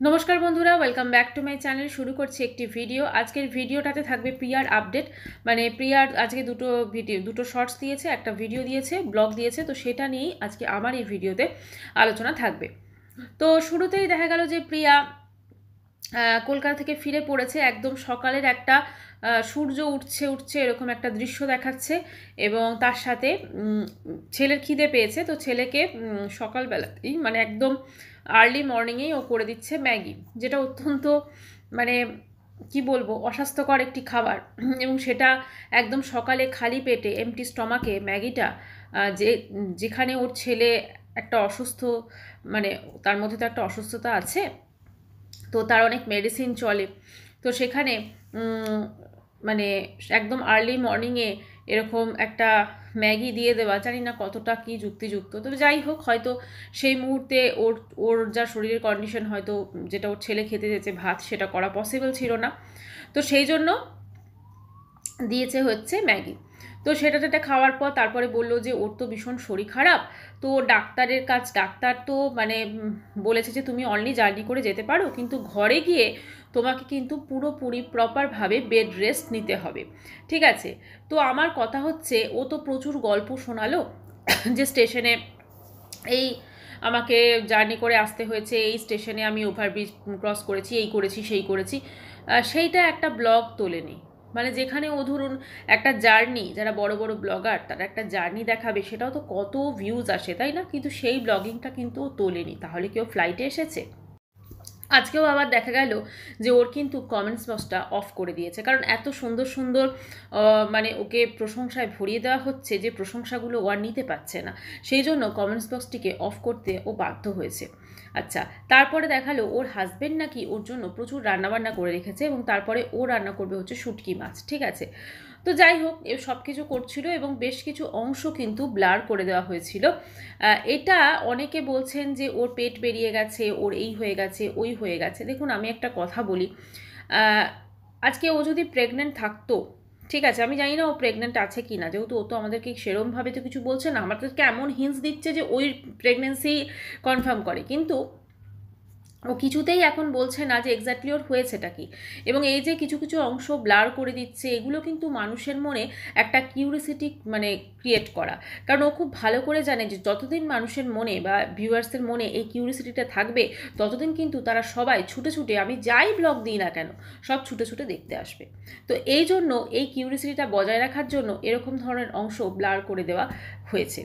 নমস্কার বন্ধুরা, welcome back to my channel. শুরু করছি একটি ভিডিও। আজকের ভিডিওটাতে থাকবে প্রিয়ার আপডেট। মানে প্রিয়ার আজকে দুটো শর্টস দিয়েছে, একটা ভিডিও দিয়েছে, ব্লগ দিয়েছে। তো সেটা নিয়েই আজকে আমার এই ভিডিওতে আলোচনা থাকবে। তো শুরুতেই দেখা গেল যে প্রিয়া কলকাতা থেকে ফিরে পড়েছে। একদম সকালের একটা সূর্য উঠছে উঠছে এরকম একটা দৃশ্য দেখাচ্ছে, এবং তার সাথে ছেলের খিদে পেয়েছে। তো ছেলেকে সকালবেলাতেই মানে একদম আর্লি মর্নিংয়েই ও করে দিচ্ছে ম্যাগি, যেটা অত্যন্ত মানে কি বলবো অস্বাস্থ্যকর একটি খাবার। এবং সেটা একদম সকালে খালি পেটে এমটি স্টমাকে ম্যাগিটা, যেখানে ওর ছেলে একটা অসুস্থ, মানে তার মধ্যে তো একটা অসুস্থতা আছে, তো তার অনেক মেডিসিন চলে। তো সেখানে মানে একদম আর্লি মর্নিংয়ে এরকম একটা ম্যাগি দিয়ে দেওয়া, জানি না কতটা কি যুক্তিযুক্ত। তবে যাই হোক, হয়তো সেই মুহূর্তে ওর ওর যা শরীরের কন্ডিশন, হয়তো যেটা ওর ছেলে খেতে যেতে ভাত, সেটা করা পসিবল ছিল না। তো সেই জন্য দিয়েছে হচ্ছে ম্যাগি। তো সেটা খাওয়ার পর তারপরে বললো যে ওর তো ভীষণ শরীর খারাপ। তো ডাক্তারের ডাক্তার তো মানে বলেছে যে তুমি অনলি জার্নি করে যেতে পারো, কিন্তু ঘরে গিয়ে তোমাকে কিন্তু পুরোপুরি প্রপারভাবে বেড রেস্ট নিতে হবে, ঠিক আছে? তো আমার কথা হচ্ছে, ও তো প্রচুর গল্প শোনালো যে স্টেশনে এই আমাকে জার্নি করে আসতে হয়েছে, এই স্টেশনে আমি ওভারব্রিজ ক্রস করেছি, এই করেছি সেই করেছি। সেইটা একটা ব্লগ তোলেনি। মানে যেখানে ও ধরুন একটা জার্নি, যারা বড় বড় ব্লগার তারা একটা জার্নি দেখাবে, সেটাও তো কত ভিউজ আসে, তাই না? কিন্তু সেই ব্লগিংটা কিন্তু ও তোলেনি। তাহলে কি ও ফ্লাইটে এসেছে? আজকেও আবার দেখা গেল যে ওর কিন্তু কমেন্টস বক্সটা অফ করে দিয়েছে, কারণ এত সুন্দর সুন্দর মানে ওকে প্রশংসায় ভরিয়ে দেওয়া হচ্ছে, যে প্রশংসাগুলো ও আর নিতে পারছে না। সেই জন্য কমেন্টস বক্সটিকে অফ করতে ও বাধ্য হয়েছে। আচ্ছা, তারপরে দেখালো ওর হাজবেন্ড নাকি ওর জন্য প্রচুর রান্নাবান্না করে রেখেছে, এবং তারপরে ও রান্না করবে হচ্ছে শুটকি মাছ, ঠিক আছে? তো যাই হোক, এ সব কিছু করছিল, এবং বেশ কিছু অংশ কিন্তু ব্লার করে দেওয়া হয়েছিল। এটা অনেকে বলছেন যে ওর পেট বেরিয়ে গেছে, ওর এই হয়ে গেছে, ওই হয়ে গেছে। দেখুন, আমি একটা কথা বলি, আজকে ও যদি প্রেগনেন্ট থাকতো, ঠিক আছে, আমি জানি না ও প্রেগনেন্ট আছে কি না, যেহেতু ও তো আমাদেরকে সেরমভাবে তো কিছু বলছে না, আমাদেরকে এমন হিন্টস দিচ্ছে যে ওই প্রেগনেন্সি কনফার্ম করে, কিন্তু ও কিছুতেই এখন বলছে না যে এক্স্যাক্টলি ওর হয়েছেটা কি। এবং এই যে কিছু কিছু অংশ ব্লার করে দিচ্ছে, এগুলো কিন্তু মানুষের মনে একটা কিউরিসিটি মানে ক্রিয়েট করা। কারণ ও খুব ভালো করে জানে যে যতদিন মানুষের মনে বা ভিউয়ার্সের মনে এই কিউরিসিটিটা থাকবে, ততদিন কিন্তু তারা সবাই ছুটে ছুটে, আমি যাই ব্লগ দিই না কেন, সব ছুটে ছুটে দেখতে আসবে। তো এই জন্য এই কিউরিসিটিটা বজায় রাখার জন্য এরকম ধরনের অংশ ব্লার করে দেওয়া হয়েছে।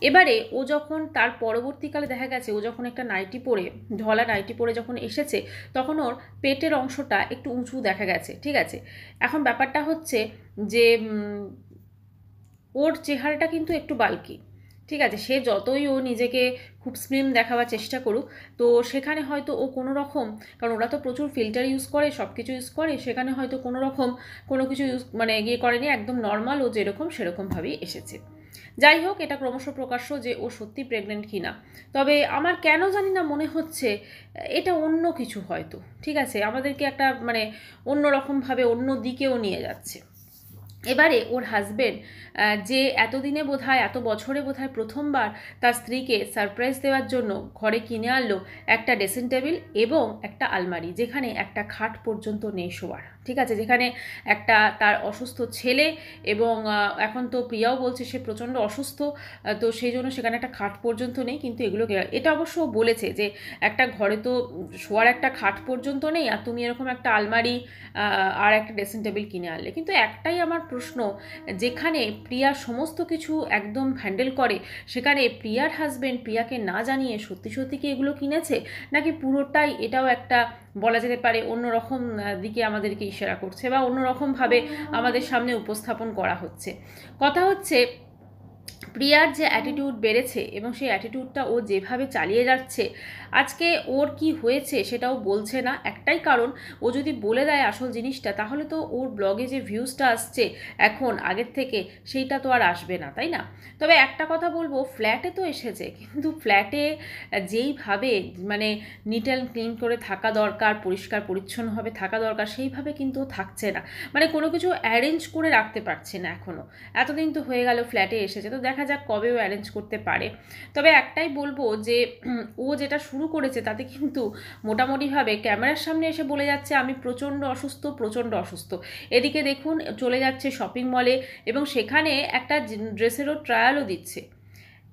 এবারে ও যখন তার পরবর্তীকালে দেখা গেছে, ও যখন একটা নাইটি পরে, ঢলা নাইটি পরে যখন এসেছে, তখন ওর পেটের অংশটা একটু উঁচু দেখা গেছে, ঠিক আছে? এখন ব্যাপারটা হচ্ছে যে ওর চেহারাটা কিন্তু একটু বাল্কি, ঠিক আছে? সে যতই ও নিজেকে খুব স্লিম দেখাবার চেষ্টা করুক, তো সেখানে হয়তো ও কোনো রকম, কারণ ওরা তো প্রচুর ফিল্টার ইউজ করে, সব কিছু ইউজ করে, সেখানে হয়তো কোনো রকম কোনো কিছু ইউজ মানে ইয়ে করেনি, একদম নর্মাল ও যেরকম সেরকমভাবেই এসেছে। যাই হোক, এটা ক্রমশ প্রকাশ্য যে ও সত্যি প্রেগনেন্ট কিনা। তবে আমার কেন জানি না মনে হচ্ছে এটা অন্য কিছু হয়তো, ঠিক আছে? আমাদেরকে একটা মানে অন্য রকমভাবে অন্য দিকেও নিয়ে যাচ্ছে। এবারে ওর হাজবেন্ড, যে এতদিনে বোধহয় এত বছরে বোধহয় প্রথমবার তার স্ত্রীকে সারপ্রাইজ দেওয়ার জন্য ঘরে কিনে আনলো একটা ড্রেসিং টেবিল এবং একটা আলমারি, যেখানে একটা খাট পর্যন্ত নেই শোয়ার, ঠিক আছে? যেখানে একটা তার অসুস্থ ছেলে, এবং এখন তো প্রিয়াও বলছে সে প্রচণ্ড অসুস্থ, তো সেই জন্য সেখানে একটা খাট পর্যন্ত নেই। কিন্তু এগুলো এটা অবশ্য বলেছে যে একটা ঘরে তো শোয়ার একটা খাট পর্যন্ত নেই, আর তুমি এরকম একটা আলমারি আর একটা ড্রেসিং টেবিল কিনে আনলে। কিন্তু একটাই আমার প্রশ্ন, যেখানে প্রিয়া সমস্ত কিছু একদম হ্যান্ডেল করে, সেখানে প্রিয়ার হাজবেন্ড প্রিয়াকে না জানিয়ে সত্যি সত্যি কি এগুলো কিনেছে, নাকি পুরোটাই এটাও একটা বলা যেতে পারে অন্যরকম দিকে আমাদেরকে ইশারা করছে, বা অন্যরকমভাবে আমাদের সামনে উপস্থাপন করা হচ্ছে? কথা হচ্ছে, প্রিয়ার যে অ্যাটিটিউড বেড়েছে, এবং সেই অ্যাটিটিউডটা ও যেভাবে চালিয়ে যাচ্ছে, আজকে ওর কি হয়েছে সেটাও বলছে না। একটাই কারণ, ও যদি বলে দেয় আসল জিনিসটা, তাহলে তো ওর ব্লগে যে ভিউজটা আসছে এখন আগের থেকে, সেইটা তো আর আসবে না, তাই না? তবে একটা কথা বলবো, ফ্ল্যাটে তো এসেছে, কিন্তু ফ্ল্যাটে যেইভাবে মানে নিট অ্যান্ড ক্লিন করে থাকা দরকার, পরিষ্কার পরিচ্ছন্নভাবে থাকা দরকার, সেইভাবে কিন্তু থাকছে না। মানে কোনো কিছু অ্যারেঞ্জ করে রাখতে পারছে না এখনও। এতদিন তো হয়ে গেল ফ্ল্যাটে এসেছে, তো দেখা যাক কবে ও অ্যারেঞ্জ করতে পারে। তবে একটাই বলবো যে ও যেটা শুরু করেছে তাতে কিন্তু মোটামুটিভাবে ক্যামেরার সামনে এসে বলে যাচ্ছে আমি প্রচণ্ড অসুস্থ, প্রচণ্ড অসুস্থ। এদিকে দেখুন চলে যাচ্ছে শপিং মলে এবং সেখানে একটা ড্রেসেরও ট্রায়ালও দিচ্ছে।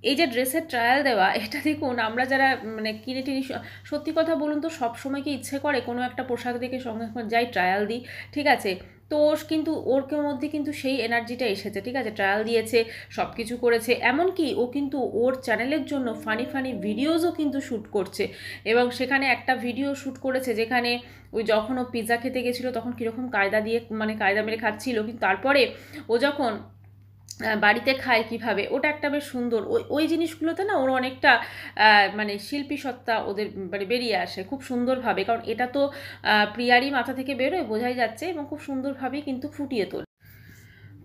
এই যে ড্রেসের ট্রায়াল দেওয়া, এটা দেখুন আমরা যারা মানে কিনে টিনি, সত্যি কথা বলুন তো সব সময় কি ইচ্ছে করে কোনো একটা পোশাক দেখে সঙ্গে যাই ট্রায়াল দিই, ঠিক আছে? তো ওর কিন্তু ওর মধ্যে কিন্তু সেই এনার্জিটা এসেছে, ঠিক আছে? ট্রায়াল দিয়েছে, সব কিছু করেছে, এমনকি ও কিন্তু ওর চ্যানেলের জন্য ফানি ফানি ভিডিওসও কিন্তু শ্যুট করছে। এবং সেখানে একটা ভিডিও শ্যুট করেছে যেখানে ওই যখন ও পিৎজা খেতে গেছিলো তখন কীরকম কায়দা দিয়ে মানে কায়দা মেরে খাচ্ছিল, কিন্তু তারপরে ও যখন বাড়িতে খায় কিভাবে, ওটা একটা বেশ সুন্দর, ওই ওই জিনিসগুলোতে না ওর অনেকটা মানে শিল্পী সত্তা ওদের মানে বেরিয়ে আসে খুব সুন্দরভাবে, কারণ এটা তো প্রিয়ারই মাথা থেকে বেরোয় বোঝাই যাচ্ছে, এবং খুব সুন্দরভাবেই কিন্তু ফুটিয়ে তোলে।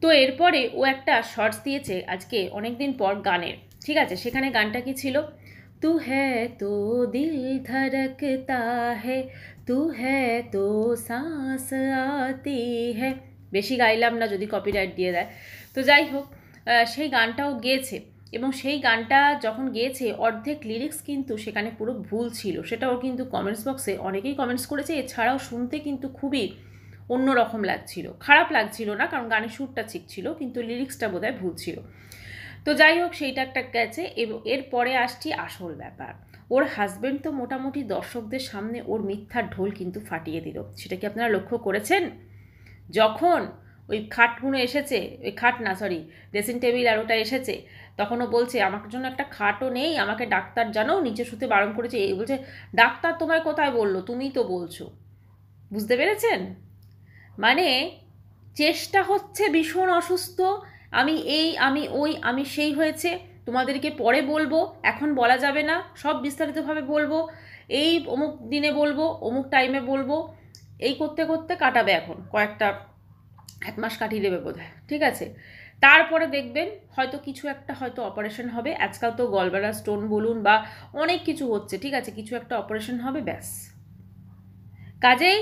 তো এরপরে ও একটা শর্টস দিয়েছে আজকে অনেক দিন পর গানের, ঠিক আছে? সেখানে গানটা কি ছিল, তু হ্যায় তো দিল ধড়কতা হ্যায়, তু হ্যায় তো সাঁস আতি হ্যায়। বেশি গাইলাম না, যদি কপিরাইট দিয়ে দেয়। তো যাই হোক, সেই গানটাও গেয়েছে, এবং সেই গানটা যখন গেয়েছে অর্ধেক লিরিক্স কিন্তু সেখানে পুরো ভুল ছিল। সেটাও কিন্তু কমেন্টস বক্সে অনেকেই কমেন্টস করেছে। এছাড়াও শুনতে কিন্তু খুবই অন্যরকম লাগছিল, খারাপ লাগছিল না, কারণ গানের সুরটা ঠিক ছিল, কিন্তু লিরিক্সটা বোধহয় ভুল ছিল। তো যাই হোক, সেইটা একটা গেছে। এবং এরপরে আসছি আসল ব্যাপার, ওর হাজব্যান্ড তো মোটামুটি দর্শকদের সামনে ওর মিথ্যার ঢোল কিন্তু ফাটিয়ে দিল। সেটা কি আপনারা লক্ষ্য করেছেন? যখন ওই খাটগুলো এসেছে, ওই খাট না সরি ড্রেসিং টেবিল আর ওটা এসেছে, তখন ও বলছে আমার জন্য একটা খাটও নেই, আমাকে ডাক্তার জানো নিচে শুতে বারণ করেছে। এই বলছে ডাক্তার তোমায় কোথায় বললো, তুমিই তো বলছো। বুঝতে পেরেছেন? মানে চেষ্টা হচ্ছে ভীষণ অসুস্থ, আমি এই আমি ওই আমি সেই হয়েছে, তোমাদেরকে পরে বলবো, এখন বলা যাবে না, সব বিস্তারিতভাবে বলবো, এই অমুক দিনে বলবো, অমুক টাইমে বলবো, এই করতে করতে কাটাবে এখন কয়েকটা, 1 মাস কাটিয়ে দেবে বোধহয়, ঠিক আছে? তারপরে দেখবেন হয়তো কিছু একটা হয়তো অপারেশন হবে। আজকাল তো গলব্লাডার স্টোন বলুন বা অনেক কিছু হচ্ছে, ঠিক আছে? কিছু একটা অপারেশন হবে, ব্যাস। কাজেই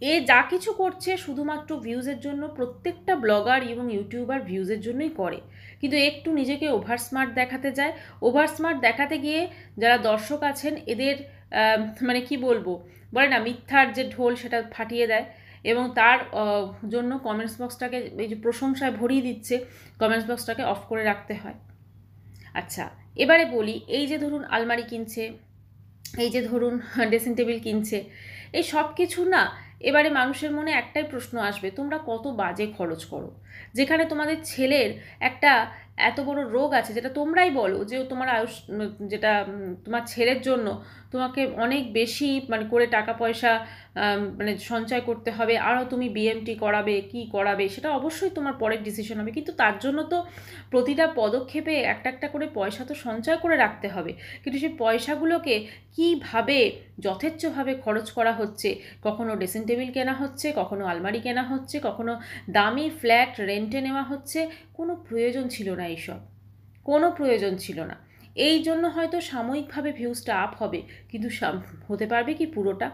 এ যা কিছু করছে শুধুমাত্র ভিউজের জন্য। প্রত্যেকটা ব্লগার এবং ইউটিউবার ভিউজের জন্যই করে, কিন্তু একটু নিজেকে ওভার স্মার্ট দেখাতে যায়। ওভার স্মার্ট দেখাতে গিয়ে যারা দর্শক আছেন এদের মানে কি বলবো, বলে না মিথ্যার যে ঢোল সেটা ফাটিয়ে দেয়, এবং তার জন্য কমেন্টস বক্সটাকে এই যে প্রশংসায় ভরিয়ে দিচ্ছে, কমেন্টস বক্সটাকে অফ করে রাখতে হয়। আচ্ছা, এবারে বলি, এই যে ধরুন আলমারি কিনছে, এই যে ধরুন ড্রেসিং টেবিল কিনছে, এই সব কিছু না এবারে মানুষের মনে একটাই প্রশ্ন আসবে, তোমরা কত বাজে খরচ করো? যেখানে তোমাদের ছেলের একটা এত বড় রোগ আছে, যেটা তোমরাই বলো যে তোমার আয়ুষ, যেটা তোমার ছেলের জন্য তোমাকে অনেক বেশি মানে করে টাকা পয়সা মানে সঞ্চয় করতে হবে, আরও তুমি বিএমটি করাবে কি করাবে সেটা অবশ্যই তোমার পরের ডিসিশন হবে, কিন্তু তার জন্য তো প্রতিটা পদক্ষেপে একটা একটা করে পয়সা তো সঞ্চয় করে রাখতে হবে। কিন্তু সেই পয়সাগুলোকে কীভাবে যথেচ্ছভাবে খরচ করা হচ্ছে, কখনো ড্রেসিং টেবিল কেনা হচ্ছে, কখনো আলমারি কেনা হচ্ছে, কখনো দামি ফ্ল্যাট রেন্টে নেওয়া হচ্ছে, কোনো প্রয়োজন ছিল না এইসব, কোনো প্রয়োজন ছিল না। এই জন্য হয়তো সাময়িকভাবে ভিউজটা আপ হবে, কিন্তু হতে পারবে কি পুরোটা?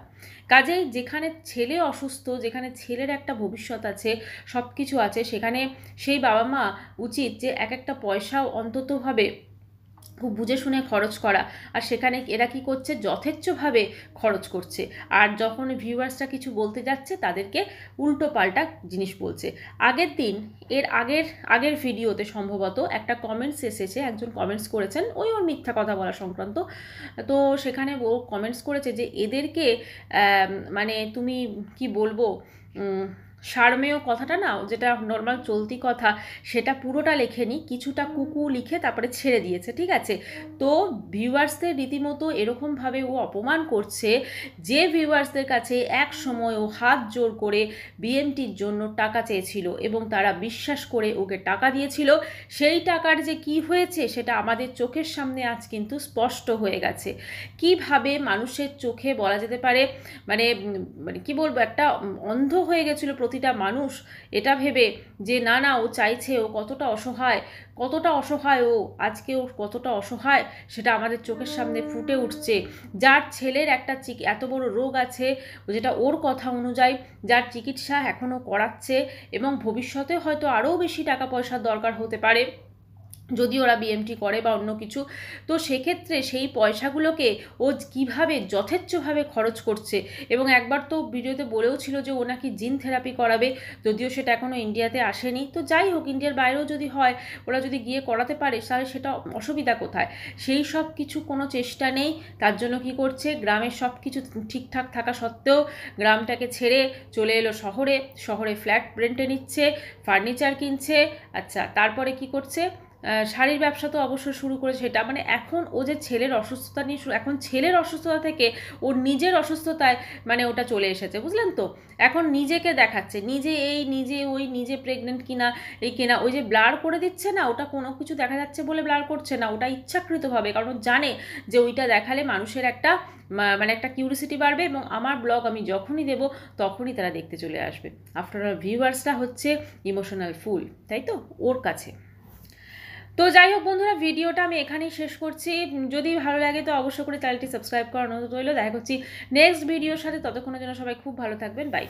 কাজেই যেখানে ছেলে অসুস্থ, যেখানে ছেলের একটা ভবিষ্যৎ আছে, সব কিছু আছে, সেখানে সেই বাবা মা উচিত যে এক একটা পয়সাও অন্ততভাবে খুব বুঝে শুনে খরচ করা। আর সেখানে এরা কী করছে, যথেচ্ছভাবে খরচ করছে, আর যখন ভিউয়ার্সরা কিছু বলতে যাচ্ছে তাদেরকে উল্টো পাল্টা জিনিস বলছে। আগের দিন এর আগের ভিডিওতে সম্ভবত একটা কমেন্টস এসেছে, একজন কমেন্টস করেছেন ওই ওর মিথ্যা কথা বলা সংক্রান্ত। তো সেখানে ও কমেন্টস করেছে যে এদেরকে মানে তুমি কি বলবো, সারমেয় কথাটা না, যেটা নর্মাল চলতি কথা, সেটা পুরোটা লেখেনি, কিছুটা কুকু লিখে তারপরে ছেড়ে দিয়েছে, ঠিক আছে? তো ভিউয়ার্সদের রীতিমতো এরকমভাবে ও অপমান করছে, যে ভিউয়ার্সদের কাছে এক সময় ও হাত জোর করে বিএমটির জন্য টাকা চেয়েছিল এবং তারা বিশ্বাস করে ওকে টাকা দিয়েছিল, সেই টাকার যে কি হয়েছে সেটা আমাদের চোখের সামনে আজ কিন্তু স্পষ্ট হয়ে গেছে। কিভাবে মানুষের চোখে বলা যেতে পারে মানে মানে কি বলবো, একটা অন্ধ হয়ে গেছিলো প্রতিটা মানুষ এটা ভেবে যে না না ও চাইছে, ও কতটা অসহায়, কতটা অসহায় ও, আজকে ও কতটা অসহায় সেটা আমাদের চোখের সামনে ফুটে উঠছে। যার ছেলের একটা এত বড় রোগ আছে, যেটা ওর কথা অনুযায়ী, যার চিকিৎসা এখনও করাচ্ছে এবং ভবিষ্যতে হয়তো আরও বেশি টাকা পয়সার দরকার হতে পারে, যদি ওরা বিএমটি করে বা অন্য কিছু। তো সেক্ষেত্রে সেই পয়সাগুলোকে ও কীভাবে যথেচ্ছভাবে খরচ করছে। এবং একবার তো ভিডিওতে বলেও ছিল যে ও নাকি জিন থেরাপি করাবে, যদিও সেটা এখনও ইন্ডিয়াতে আসেনি। তো যাই হোক, ইন্ডিয়ার বাইরেও যদি হয়, ওরা যদি গিয়ে করাতে পারে, তাহলে সেটা অসুবিধা কোথায়? সেই সব কিছু কোনো চেষ্টা নেই। তার জন্য কি করছে, গ্রামের সব কিছু ঠিকঠাক থাকা সত্ত্বেও গ্রামটাকে ছেড়ে চলে এলো শহরে। শহরে ফ্ল্যাট রেন্টে নিচ্ছে, ফার্নিচার কিনছে। আচ্ছা, তারপরে কি করছে, শাড়ির ব্যবসা তো অবশ্যই শুরু করেছে। সেটা মানে এখন ও যে ছেলের অসুস্থতা নিয়ে এখন ছেলের অসুস্থতা থেকে ওর নিজের অসুস্থতায় মানে ওটা চলে এসেছে, বুঝলেন তো? এখন নিজেকে দেখাচ্ছে, নিজে এই নিজে ওই, নিজে প্রেগনেন্ট কিনা এই কিনা। ওই যে ব্লার করে দিচ্ছে না, ওটা কোনো কিছু দেখা যাচ্ছে বলে ব্লার করছে না, ওটা ইচ্ছাকৃতভাবে, কারণ জানে যে ওইটা দেখালে মানুষের একটা মানে একটা কিউরিসিটি বাড়বে, এবং আমার ব্লগ আমি যখনই দেবো তখনই তারা দেখতে চলে আসবে। আফটার অল ভিউয়ার্সটা হচ্ছে ইমোশনাল ফুল, তাই তো ওর কাছে। তো যাই হোক বন্ধুরা, ভিডিওটা আমি এখানেই শেষ করছি। যদি ভালো লাগে তো অবশ্যই করে চ্যানেলটি সাবস্ক্রাইব করার অনুরোধ রইল। দেখা হচ্ছে নেক্সট ভিডিওর সাথে, ততক্ষণের জন্য সবাই খুব ভালো থাকবেন, বাই।